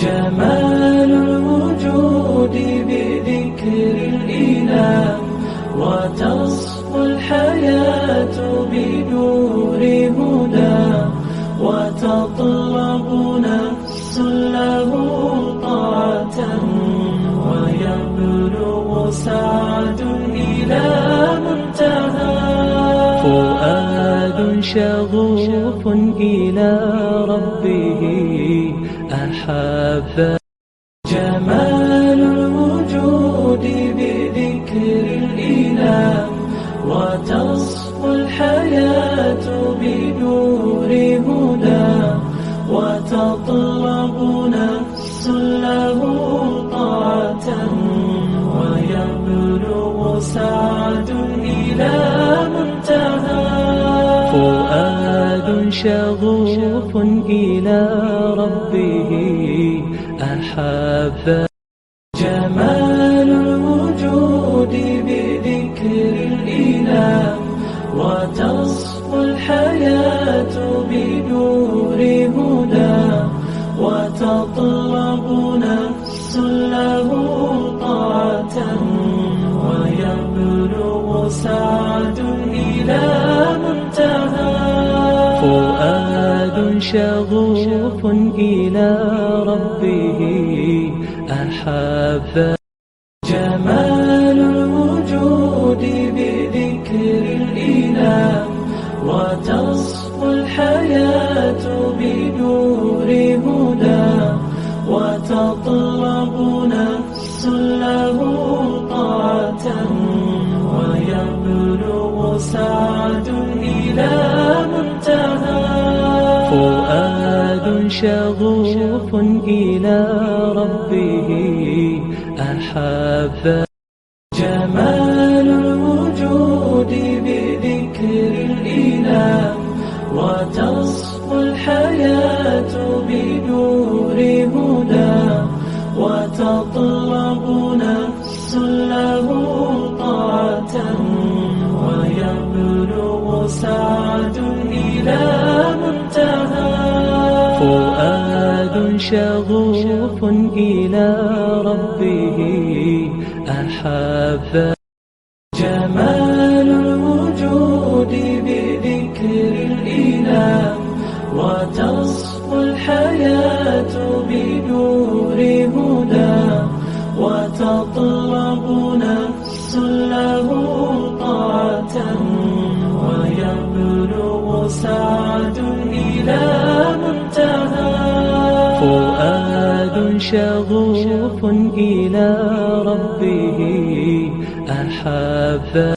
جمال الوجود بذكر الإله، وتصفو الحياة بنور هدى، وتطلب نفس له طاعة، ويبلغ سعد إلى منتهى. فؤاد شغوف إلى ربه أحب. جمال الوجود بذكر الإله، وتصفو الحياة بنور هدى، وتطلب نفس له طاعة، ويبلغ سعد إلى منتهى. فؤاد شغوف إلى ربه أحب. جمال الوجود بذكر الإله، وتصفو الحياة بنور هدى، وتطلب نفس له طاعة، ويبلغ سعد إلى منتهى. فؤاد شغوف إلى ربه أحب. جمال الوجود بذكر الإله، وتصفو الحياة بنور هدى، وتطلب نفس له طاعة، ويبلغ سعد إلى منتهى. فؤاد شغوف إلى ربه أحب. جمال الوجود بذكر الإله، وتصفو الحياة بنور هدى، وتطلب نفس له طاعة، ويبلغ سعد إلى منتهى. فؤاد شغوف إلى ربه أحب. جمال الوجود بذكر الإله، وتصفو الحياة بنور هدى، وتطلب نفس له طاعة، ويبلغ سعد إلى منتهى. فؤاد شغوف إلى ربه أحب.